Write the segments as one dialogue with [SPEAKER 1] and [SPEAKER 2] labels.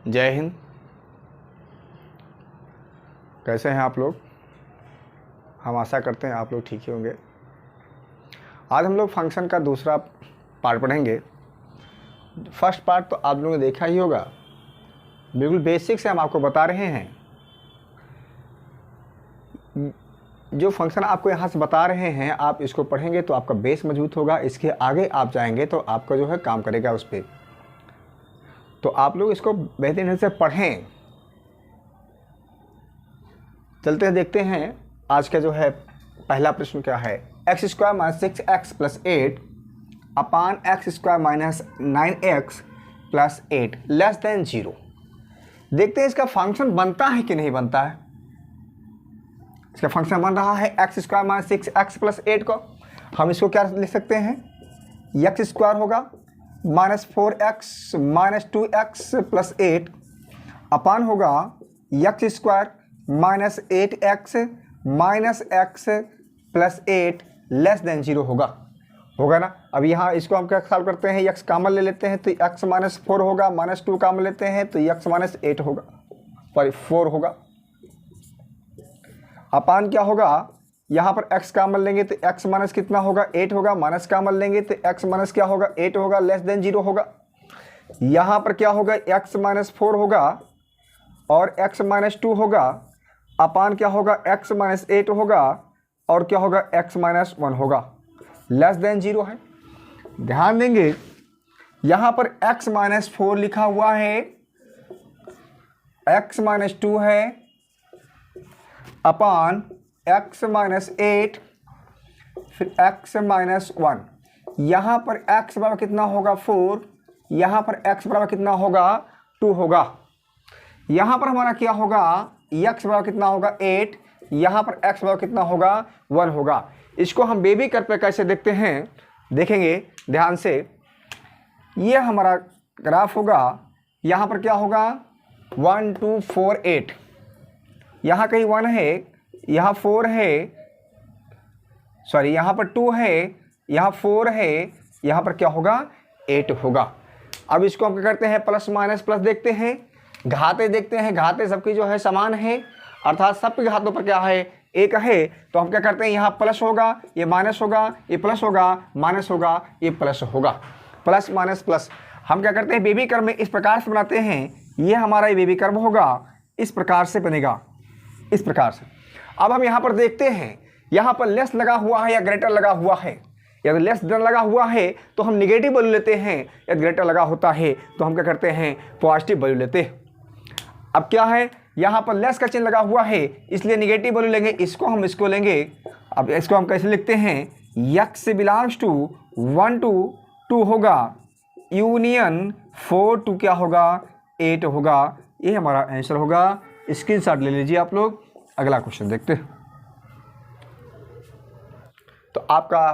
[SPEAKER 1] जय हिंद। कैसे हैं आप लोग? हम आशा करते हैं आप लोग ठीक ही होंगे। आज हम लोग फंक्शन का दूसरा पार्ट पढ़ेंगे। फर्स्ट पार्ट तो आप लोगों ने देखा ही होगा, बिल्कुल बेसिक से हम आपको बता रहे हैं। जो फंक्शन आपको यहाँ से बता रहे हैं, आप इसको पढ़ेंगे तो आपका बेस मजबूत होगा। इसके आगे आप जाएंगे तो आपका जो है काम करेगा उस पर। तो आप लोग इसको बेहतरीन ढंग से पढ़ें। चलते हैं, देखते हैं आज का जो है पहला प्रश्न क्या है। X square minus 6x plus 8 upon x square minus 9x plus 8 less than 0। देखते हैं इसका फंक्शन बनता है कि नहीं बनता है। इसका फंक्शन बन रहा है x square minus 6x plus 8 को हम इसको क्या लिख सकते हैं, एक्स स्क्वायर होगा minus 4x minus 2x plus 8 अपान होगा x square minus 8x minus x plus 8 less than 0 होगा ना। अब यहाँ इसको हम क्या सॉल्व करते हैं, x कॉमन ले लेते हैं तो x माइनस 4 होगा, माइनस 2 कॉमन लेते हैं तो x माइनस 8 होगा, सॉरी 4 होगा। अपान क्या होगा, यहाँ पर x कॉमन लेंगे तो x माइनस कितना होगा 8 होगा, माइनस कॉमन लेंगे तो x माइनस क्या होगा 8 होगा, लेस देन 0 होगा। यहाँ पर क्या होगा x माइनस 4 होगा और x माइनस 2 होगा। अपान क्या होगा x माइनस 8 होगा और क्या होगा x माइनस 1 होगा, लेस देन 0 है। ध्यान देंगे यहाँ पर x माइनस 4 लिखा हुआ है, x माइनस 2 है अपान x माइनस 8 फिर x माइनस 1। यहाँ पर x बराबर कितना होगा 4, यहाँ पर x बराबर कितना होगा 2 होगा। यहाँ पर हमारा क्या होगा x बराबर कितना होगा 8, यहाँ पर x बराबर कितना होगा 1 होगा। इसको हम बेबी कर पे कैसे देखते हैं, देखेंगे ध्यान से। ये हमारा ग्राफ होगा, यहाँ पर क्या होगा 1 2 4 8, यहाँ कहीं 1 है, यहाँ 4 है, सॉरी यहाँ पर 2 है, यहाँ 4 है, यहाँ पर क्या होगा 8 होगा। अब इसको हम क्या करते हैं, प्लस माइनस प्लस देखते हैं, घाते देखते हैं। घाते सबकी जो है समान है, अर्थात सबके घातों पर क्या है एक है। तो हम क्या करते हैं, यहाँ प्लस होगा, ये माइनस होगा, ये प्लस होगा, माइनस होगा, ये प्लस होगा, प्लस माइनस प्लस। हम क्या करते हैं बेबी कर्व में इस प्रकार से बनाते हैं। ये हमारा ये बेबी कर्व होगा, इस प्रकार से बनेगा, इस प्रकार से। अब हम यहाँ पर देखते हैं, यहाँ पर लेस लगा हुआ है या ग्रेटर लगा हुआ है। यदि लेस देन लगा हुआ है तो हम निगेटिव वैल्यू लेते हैं, यदि ग्रेटर लगा होता है तो हम क्या करते हैं पॉजिटिव वैल्यू लेते हैं। अब क्या है, यहाँ पर लेस का चिन्ह लगा हुआ है इसलिए निगेटिव वैल्यू लेंगे, इसको हम इसको लेंगे। अब इसको हम कैसे लिखते हैं, x बिलोंग्स टू 1 to 2 होगा, यूनियन 4 to क्या होगा 8 होगा। ये हमारा आंसर होगा। स्क्रीनशॉट ले लीजिए आप लोग। अगला क्वेश्चन देखते हैं। तो आपका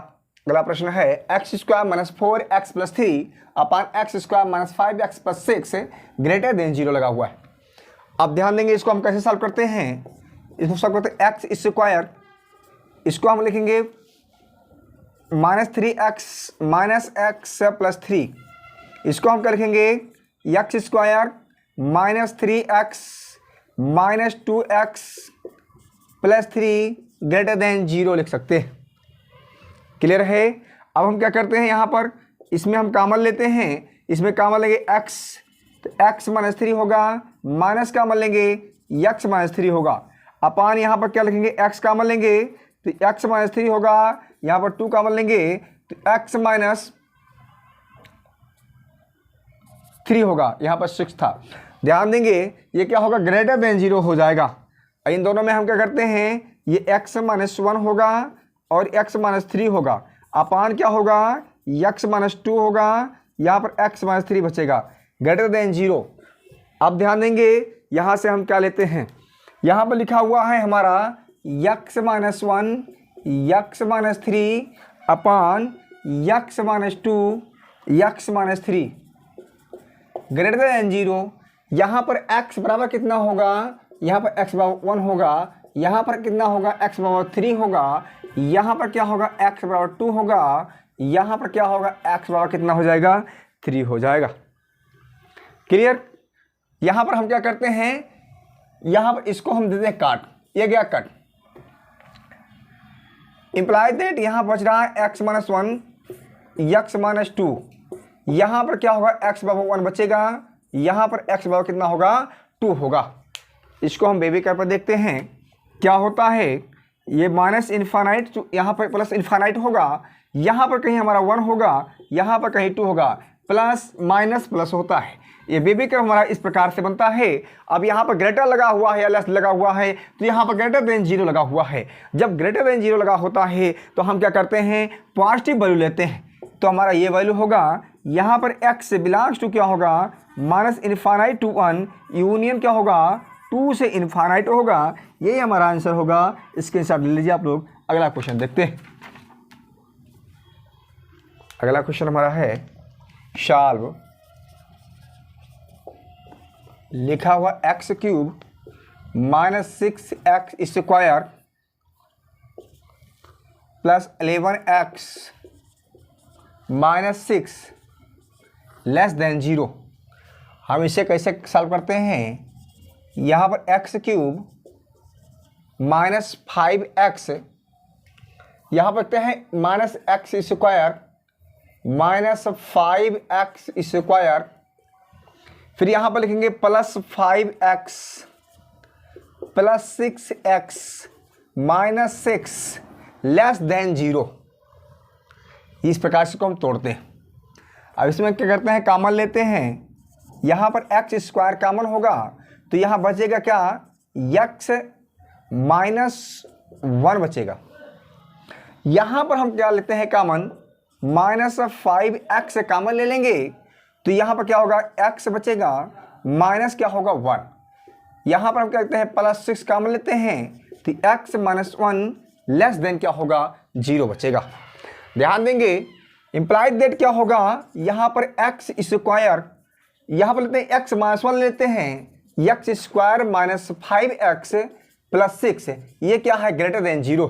[SPEAKER 1] अगला प्रश्न है x square minus 4x plus 3 upon x square minus 5x plus 6 greater than 0 लगा हुआ है। अब ध्यान देंगे इसको हम कैसे सॉल्व करते हैं। इसको सॉल्व करते हैं एक्स स्क्वायर, इसको हम लिखेंगे minus 3x minus x plus 3। इसको हम क्या लिखेंगे, x square minus 3x minus 2x plus 3 greater than 0 लिख सकते हैं। क्लियर है। अब हम क्या करते हैं, यहाँ पर इसमें हम कॉमन लेते हैं, इसमें कॉमन लेंगे x, तो x माइनस 3 होगा, माइनस कॉमन लेंगे x माइनस 3 होगा। अपान यहाँ पर क्या लिखेंगे, x कॉमन लेंगे तो x माइनस 3 होगा, यहाँ पर 2 कॉमन लेंगे तो x माइनस 3 होगा, यहाँ पर 6 था। ध्यान देंगे ये क्या होगा ग्रेटर देन 0 हो जाएगा। इन दोनों में हम क्या करते हैं, ये x माइनस 1 होगा और x माइनस 3 होगा। अपान क्या होगा x माइनस 2 होगा, यहाँ पर x माइनस 3 बचेगा, ग्रेटर देन 0। अब ध्यान देंगे यहाँ से हम क्या लेते हैं, यहाँ पर लिखा हुआ है हमारा x माइनस 1 x माइनस 3 अपान x minus 2 x minus 3 greater than 0। यहाँ पर x बराबर कितना होगा, यहाँ पर x बराबर 1 होगा, यहाँ पर कितना होगा x बराबर 3 होगा, यहाँ पर क्या होगा x बराबर 2 होगा, यहाँ पर क्या होगा x बराबर कितना हो जाएगा 3 हो जाएगा। क्लियर। यहाँ पर हम क्या करते हैं, यहाँ पर इसको हम देते हैं काट, ये गया कट, इंप्लाई दैट यहाँ बच रहा है x माइनस 1 x माइनस 2, यहाँ पर क्या होगा x बराबर 1 बचेगा, यहाँ पर x बराबर कितना होगा 2 होगा। इसको हम बेबी कर पर देखते हैं क्या होता है, ये माइनस इन्फानाइट यहाँ पर प्लस इन्फानाइट होगा, यहाँ पर कहीं हमारा 1 होगा, यहाँ पर कहीं 2 होगा, प्लस माइनस प्लस होता है। ये बेबी कर्व हमारा इस प्रकार से बनता है। अब यहाँ पर ग्रेटर लगा हुआ है या लेस लगा हुआ है, तो यहाँ पर ग्रेटर देन 0 लगा हुआ है। जब ग्रेटर देन 0 लगा होता है तो हम क्या करते हैं, पॉजिटिव वैल्यू लेते हैं। तो हमारा ये वैल्यू होगा, यहाँ पर x बिलोंग्स टू क्या होगा, माइनस इन्फानाइट टू 1 यूनियन क्या होगा 2 से इन्फानाइट होगा। यही हमारा आंसर होगा। स्क्रीनशॉट ले लीजिए आप लोग। अगला क्वेश्चन देखते हैं। अगला क्वेश्चन हमारा है सॉल्व, लिखा हुआ x cube minus 6x square plus 11x minus 6 less than 0। हम इसे कैसे सॉल्व करते हैं, यहाँ पर एक्स क्यूब माइनस 5x, यहाँ पर कहते हैं minus x square minus 5x square, फिर यहाँ पर लिखेंगे plus 5x plus 6x minus 6 less than 0। इस प्रकार से को हम तोड़ते हैं। अब इसमें क्या करते हैं, कॉमन लेते हैं। यहाँ पर एक्स स्क्वायर कॉमन होगा तो यहाँ बचेगा क्या, x माइनस 1 बचेगा। यहाँ पर हम क्या लेते हैं कॉमन, माइनस 5x कॉमन ले लेंगे तो यहाँ पर क्या होगा, x बचेगा माइनस क्या होगा 1। यहाँ पर हम क्या करते हैं, प्लस 6 कॉमन लेते हैं तो x माइनस 1 लेस देन क्या होगा 0 बचेगा। ध्यान देंगे, इंप्लाइड दैट क्या होगा, यहाँ पर x स्क्वायर, यहाँ पर लेते हैं x माइनस 1 लेते हैं, x square minus 5x plus 6, ये क्या है ग्रेटर देन 0।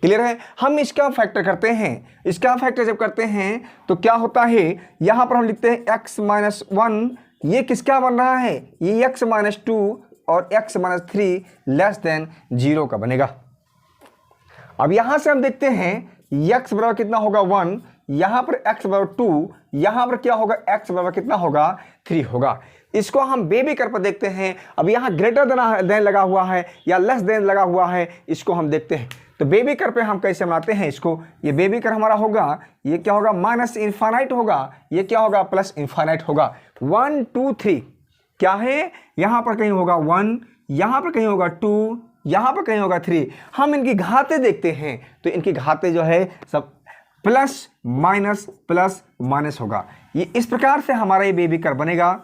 [SPEAKER 1] क्लियर है। हम इसका फैक्टर करते हैं, इसका फैक्टर जब करते हैं तो क्या होता है, यहाँ पर हम लिखते हैं x माइनस 1, ये किसका बन रहा है, ये x माइनस 2 और x माइनस 3 लेस देन 0 का बनेगा। अब यहाँ से हम देखते हैं x बराबर कितना होगा 1, यहाँ पर x बराबर 2, यहाँ पर क्या होगा x बराबर कितना होगा 3 होगा। इसको हम बेबी कर पर देखते हैं। अब यहाँ ग्रेटर देन लगा हुआ है या लेस देन लगा हुआ है, इसको हम देखते हैं। तो बेबी कर पे हम कैसे बनाते हैं इसको, ये बेबी कर हमारा होगा, ये क्या होगा माइनस इन्फानाइट होगा, ये क्या होगा प्लस इन्फानाइट होगा। 1 2 3 क्या है, यहाँ पर कहीं होगा 1, यहाँ पर कहीं होगा 2, यहाँ पर कहीं होगा 3। हम इनकी घातें देखते हैं तो इनकी घातें जो है सब प्लस माइनस होगा। ये इस प्रकार से हमारा ये बेबी कर बनेगा,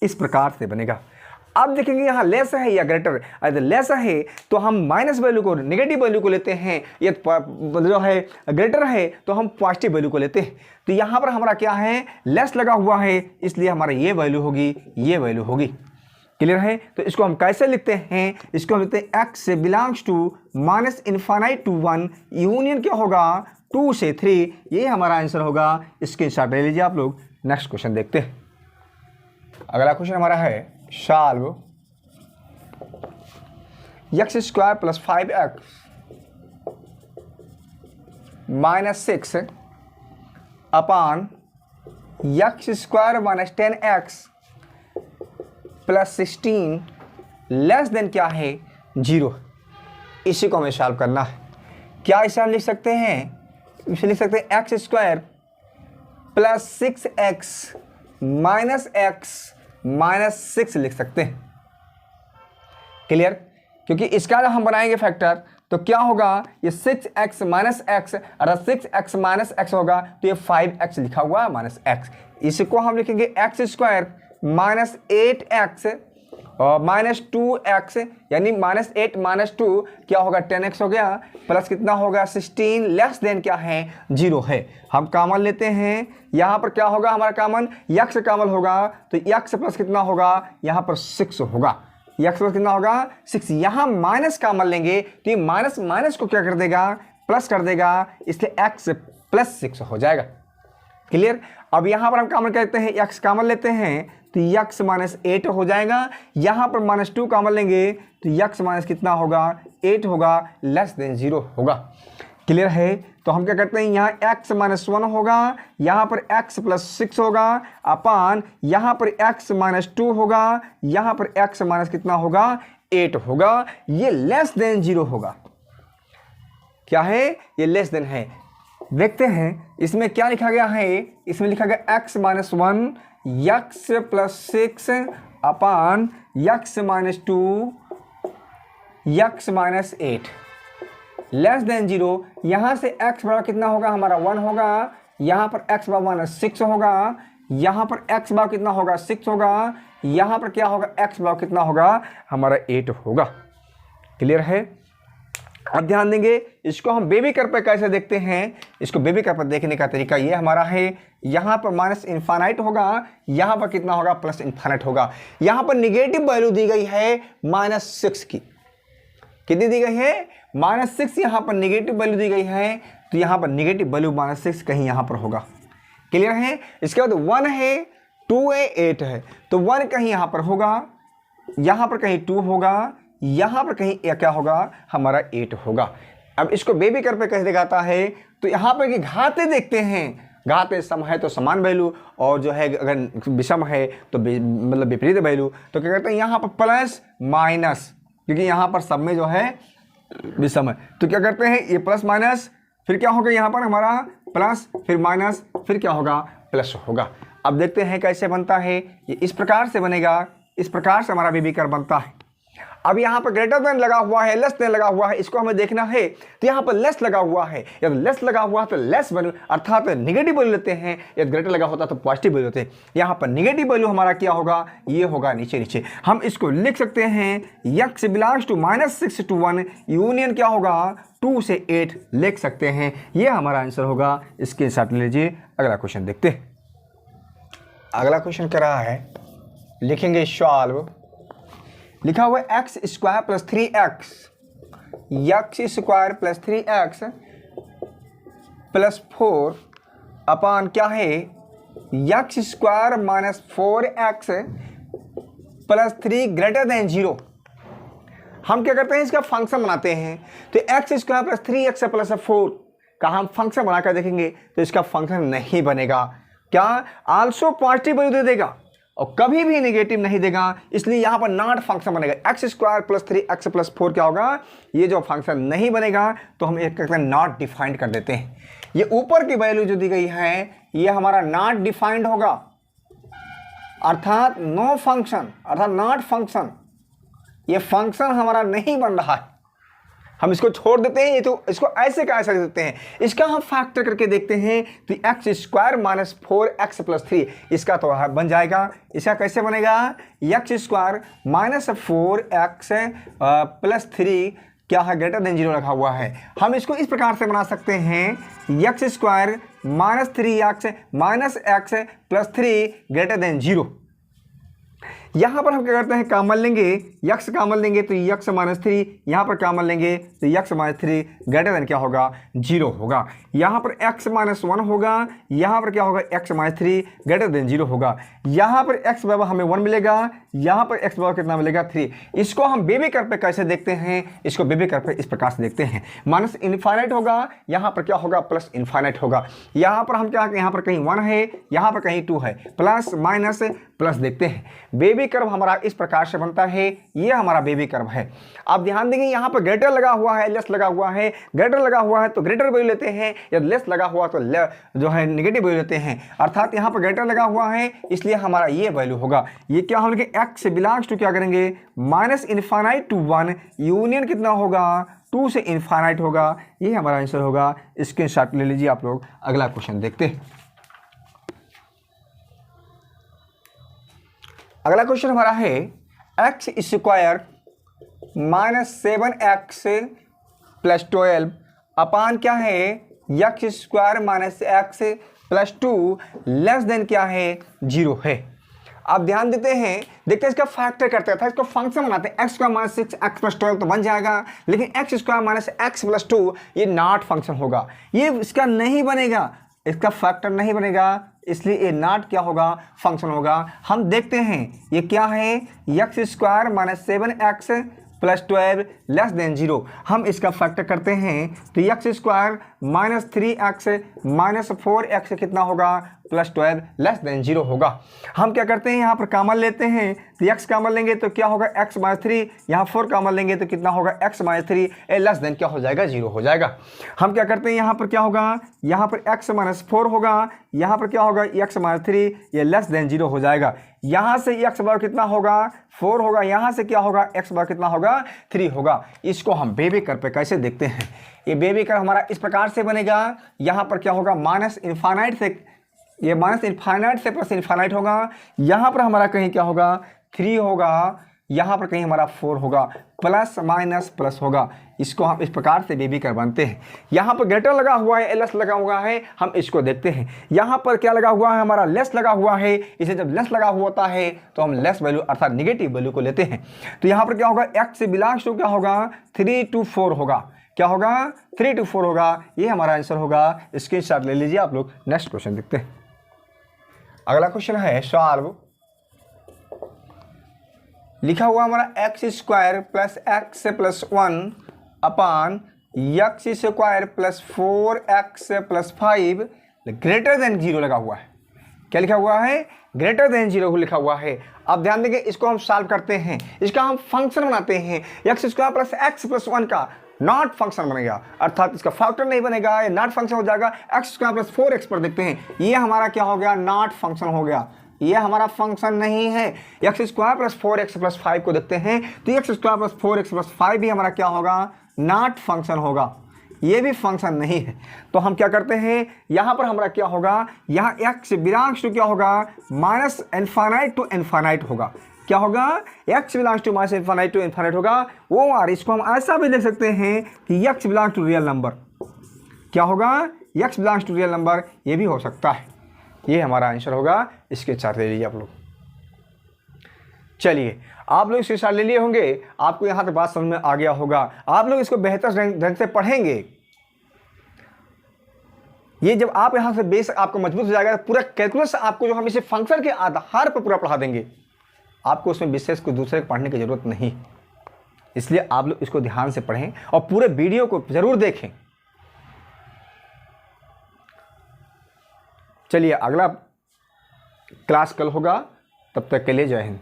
[SPEAKER 1] इस प्रकार से बनेगा। अब देखेंगे यहाँ लेस है या ग्रेटर, अगर लेस है तो हम माइनस वैल्यू को, नेगेटिव वैल्यू को लेते हैं, ये जो है ग्रेटर है तो हम पॉजिटिव वैल्यू को लेते हैं। तो यहाँ पर हमारा क्या है, लेस लगा हुआ है, इसलिए हमारा ये वैल्यू होगी, ये वैल्यू होगी। क्लियर है। तो इसको हम कैसे लिखते हैं, इसको हम लिखते हैं x belongs to minus infinite to 1 union क्या होगा 2 से 3। ये हमारा आंसर होगा। स्क्रीनशॉट ले लीजिए आप लोग। नेक्स्ट क्वेश्चन देखते हैं। अगला क्वेश्चन हमारा है solve x square plus 5x minus 6 upon x square minus 10x plus 16 less than क्या है 0। इसी को हमें सॉल्व करना है। क्या इसे हम लिख सकते हैं, इसे लिख सकते हैं x square plus 6x minus x minus 6 लिख सकते हैं। क्लियर। क्योंकि इसका जब हम बनाएंगे फैक्टर तो क्या होगा, ये 6x माइनस x, अगर 6x माइनस x होगा तो ये 5x लिखा हुआ है माइनस x। इसको हम लिखेंगे x स्क्वायर माइनस 8x और माइनस 2x, यानी माइनस 8 माइनस 2 क्या होगा 10x हो गया, प्लस कितना होगा 16 लेस देन क्या है 0 है। हम कॉमन लेते हैं, यहाँ पर क्या होगा हमारा कॉमन, x कॉमन होगा तो x प्लस कितना होगा, यहाँ पर 6 होगा, x प्लस कितना होगा 6। यहाँ माइनस कॉमन लेंगे तो ये माइनस माइनस को क्या कर देगा, प्लस कर देगा, इसलिए x प्लस 6 हो जाएगा। क्लियर। अब यहाँ पर हम कॉमन करते हैं, x कॉमन लेते हैं तो यक्स माइनस 8 हो जाएगा। यहाँ पर -2 कॉमन लेंगे तो यक्स माइनस कितना होगा 8 होगा, लेस देन 0 होगा। क्लियर है। तो हम क्या करते हैं, यहाँ x माइनस 1 होगा, यहाँ पर x प्लस 6 होगा अपान यहाँ पर x माइनस 2 होगा, यहाँ पर x माइनस कितना होगा 8 होगा। ये लेस देन 0 होगा। क्या है, ये लेस देन है। देखते हैं इसमें क्या लिखा गया है। इसमें लिखा गया x minus 1 x plus 6 upon x minus 2 x minus 8 less than 0। यहाँ से x बराबर कितना होगा हमारा 1 होगा, यहाँ पर x बराबर माइनस 6 होगा, यहाँ पर x बराबर कितना होगा 6 होगा, यहाँ पर क्या होगा x बराबर कितना होगा हमारा 8 होगा। क्लियर है। अब ध्यान देंगे इसको हम बेबी कर्व पे कैसे देखते हैं। इसको बेबी कर्व पर देखने का तरीका ये हमारा है, यहाँ पर माइनस इन्फानाइट होगा, यहाँ पर कितना होगा प्लस इन्फानाइट होगा। यहाँ पर निगेटिव वैल्यू दी गई है -6 की। कितनी दी गई है -6। यहाँ पर निगेटिव वैल्यू दी गई है तो यहाँ पर निगेटिव वैल्यू -6 कहीं यहाँ पर होगा। क्लियर है। इसके बाद 1 है, 2 है, 8 है, तो 1 कहीं यहाँ पर होगा, यहाँ पर कहीं 2 होगा, यहाँ पर कहीं क्या होगा हमारा 8 होगा। अब इसको बेबी कर्व पे कैसे दिखाता है, तो यहाँ पर कि घाते देखते हैं, घाते सम है तो समान वैल्यू, और जो है अगर विषम है तो मतलब विपरीत वैल्यू। तो क्या करते हैं यहाँ पर प्लस माइनस, क्योंकि यहाँ पर सब में जो है विषम है, तो क्या करते हैं ये प्लस माइनस, फिर क्या होगा यहाँ पर हमारा प्लस, फिर माइनस, फिर क्या होगा प्लस होगा। अब देखते हैं कैसे बनता है। ये इस प्रकार से बनेगा, इस प्रकार से हमारा बेबी कर्व बनता है। अब यहाँ पर ग्रेटर देन लगा हुआ है, लेस देन लगा हुआ है, इसको हमें देखना है। तो यहाँ पर लेस लगा हुआ है, यदि लेस लगा हुआ है तो लेस वैल्यू अर्थात निगेटिव वैल्यू लेते हैं, यदि ग्रेटर लगा होता तो पॉजिटिव वैल्यू लेते हैं। यहाँ पर निगेटिव वैल्यू हमारा क्या होगा, ये होगा नीचे नीचे। हम इसको लिख सकते हैं x belongs to -6 to 1 union क्या होगा 2 से 8 लिख सकते हैं। ये हमारा आंसर होगा। इसके साथ ले लीजिए। अगला क्वेश्चन देखते हैं। अगला क्वेश्चन क्या रहा है, लिखेंगे सॉल्व। लिखा हुआ है x square plus 3x, x square plus 3x plus 4 अपान क्या है x square minus 4x plus 3 greater than 0। हम क्या करते हैं, इसका फंक्शन बनाते हैं। तो x square plus 3x plus 4 का हम फंक्शन बनाकर देखेंगे तो इसका फंक्शन नहीं बनेगा। क्या आल्सो पॉजिटिव वैल्यू दे देगा और कभी भी नेगेटिव नहीं देगा, इसलिए यहाँ पर नॉट फंक्शन बनेगा। X square plus 3x plus 4 क्या होगा, ये जो फंक्शन नहीं बनेगा तो हम एक करते हैं नॉट डिफाइंड कर देते हैं। ये ऊपर की वैल्यू जो दी गई है ये हमारा नॉट डिफाइंड होगा, अर्थात नो फंक्शन, अर्थात नॉट फंक्शन। ये फंक्शन हमारा नहीं बन रहा है, हम इसको छोड़ देते हैं। ये तो इसको ऐसे का ऐसा देते हैं, इसका हम फैक्टर करके देखते हैं। तो x square minus 4x plus 3 इसका तो बन जाएगा। इसका कैसे बनेगा, x square minus 4x plus 3 क्या है ग्रेटर देन 0 रखा हुआ है। हम इसको इस प्रकार से बना सकते हैं, x square minus 3x minus x plus 3 greater than 0। यहाँ पर हम क्या करते हैं, कॉमन लेंगे, यक्स कॉमन लेंगे तो यक्स माइनस 3, यहाँ पर कॉमन लेंगे तो यक्स माइनस 3 ग्रेटर देन क्या होगा 0 होगा। यहाँ पर x माइनस 1 होगा, यहाँ पर क्या होगा x माइनस 3 ग्रेटर देन 0 होगा। यहाँ पर x बराबर हमें 1 मिलेगा, यहाँ पर x बराबर कितना मिलेगा 3। इसको हम बेबी कर्व पे कैसे देखते हैं, इसको बेबी कर्व पे इस प्रकार से देखते हैं। माइनस इनफाइनाइट होगा, यहाँ पर क्या होगा प्लस इनफाइनाइट होगा। यहाँ पर हम क्या, यहाँ पर कहीं 1 है, यहाँ पर कहीं 2 है, प्लस माइनस प्लस देखते हैं। बेबी कर्व हमारा इस प्रकार से बनता है, ये हमारा बेबी कर्व है। आप ध्यान देंगे यहाँ पर ग्रेटर लगा हुआ है, लेस लगा हुआ है। ग्रेटर लगा हुआ है तो ग्रेटर वैल्यू लेते हैं, या लेस लगा हुआ तो जो है नेगेटिव वैल्यू लेते हैं। अर्थात यहाँ पर ग्रेटर लगा हुआ है इसलिए हमारा ये वैल्यू होगा। ये क्या होगा, एक्स बिलोंग्स टू क्या करेंगे माइनस इनफाइनाइट टू 1 यूनियन कितना होगा 2 से इनफाइनाइट होगा। ये हमारा आंसर होगा। स्क्रीनशॉट ले लीजिए आप लोग। अगला क्वेश्चन देखते हैं। अगला क्वेश्चन हमारा है x square minus 7x plus 12 अपान क्या है x square minus x plus 2 less than क्या है 0 है। आप ध्यान देते हैं, देखते हैं इसका फैक्टर करते हैं, इसको फंक्शन बनाते हैं। X square minus 6x plus 12 तो बन जाएगा, लेकिन x square minus x plus 2 ये नॉट फंक्शन होगा, ये इसका नहीं बनेगा, इसका फैक्टर नहीं बनेगा, इसलिए ये नॉट क्या होगा, फंक्शन होगा। हम देखते हैं ये क्या है, x square minus 7x plus 12 less than 0। हम इसका फैक्टर करते हैं तो x square minus 3x minus 4x कितना होगा, प्लस 12 लेस देन 0 होगा। हम क्या करते हैं, यहाँ पर कॉमन लेते हैं तो x कॉमन लेंगे तो क्या होगा, x माइनस 3, यहाँ 4 कॉमन लेंगे तो कितना होगा, x माइनस 3, ए लेस देन क्या हो जाएगा, 0 हो जाएगा। हम क्या करते हैं, यहाँ पर क्या होगा, यहाँ पर x माइनस 4 होगा, यहाँ पर क्या होगा, x माइनस 3, ये लेस देन 0 हो जाएगा। यहाँ से x बराबर कितना होगा, 4 होगा, यहाँ से क्या होगा, x बराबर कितना होगा, 3 होगा। इसको हम बेबी कर्व पे कैसे देखते हैं, ये बेबी कर्व हमारा इस प्रकार से बनेगा। यहाँ पर क्या होगा, माइनस इनफाइनाइट से, ये माइनस इनफाइनाइट से प्लस इनफाइनाइट होगा। यहाँ पर हमारा कहीं क्या होगा, 3 होगा, यहाँ पर कहीं हमारा 4 होगा, प्लस माइनस प्लस होगा। इसको हम इस प्रकार से बेबी कर्व बनते हैं। यहाँ पर ग्रेटर लगा हुआ है, लेस लगा हुआ है, हम इसको देखते हैं। यहाँ पर क्या लगा हुआ है, हमारा लेस लगा हुआ है, इसे जब लेस लगा हुआ होता है तो हम लेस वैल्यू अर्थात निगेटिव वैल्यू को लेते हैं। तो यहाँ पर क्या होगा, x बिलोंग्स टू क्या होगा, 3 to 4 होगा, क्या होगा, 3 to 4 होगा। ये हमारा आंसर होगा। स्क्रीनशॉट ले लीजिए आप लोग। नेक्स्ट क्वेश्चन देखते हैं। अगला क्वेश्चन है सॉल्व। लिखा हुआ हमारा x square plus x plus 1 upon x square plus 4x plus 5 greater than 0 लगा हुआ है। क्या लिखा हुआ है, ग्रेटर देन 0 लिखा हुआ है। अब ध्यान देंगे, इसको हम सॉल्व करते हैं, इसका हम फंक्शन बनाते हैं। X square plus x plus 1 का नॉट फंक्शन बनेगा, अर्थात इसका फैक्टर नहीं बनेगा, ये नॉट फंक्शन हो जाएगा। एक्स स्क्वायर प्लस 4x पर देखते हैं, ये हमारा क्या हो गया, नॉट फंक्शन हो गया, ये हमारा फंक्शन नहीं है। X square plus 4x plus 5 को देखते हैं तो x square plus 4x plus 5 भी हमारा क्या होगा, नॉट फंक्शन होगा, ये भी फंक्शन नहीं है। तो हम क्या करते हैं, यहाँ पर हमारा क्या होगा, यहाँ x बिलोंग्स टू क्या होगा, माइनस इनफाइनाइट टू इनफाइनाइट होगा। क्या होगा, x belongs to minus infinite to infinite होगा। वो और इसको हम ऐसा भी लिख सकते हैं कि x belongs to real number, क्या होगा, x belongs to real number, ये भी हो सकता है। ये हमारा आंसर होगा। इसके चार ले लीजिए आप लोग। चलिए, आप लोग इसके चार ले लिए होंगे, आपको यहाँ तक बात समझ में आ गया होगा। आप लोग इसको बेहतर ढंग से पढ़ेंगे, ये जब आप यहाँ से बेस आपको मजबूत हो जाएगा, पूरा कैलकुलस आपको जो हम इसे फंक्शन के आधार पर पूरा पढ़ा देंगे, आपको उसमें विशेष को दूसरे को पढ़ने की जरूरत नहीं। इसलिए आप लोग इसको ध्यान से पढ़ें और पूरे वीडियो को जरूर देखें। चलिए, अगला क्लास कल होगा, तब तक के लिए जय हिंद।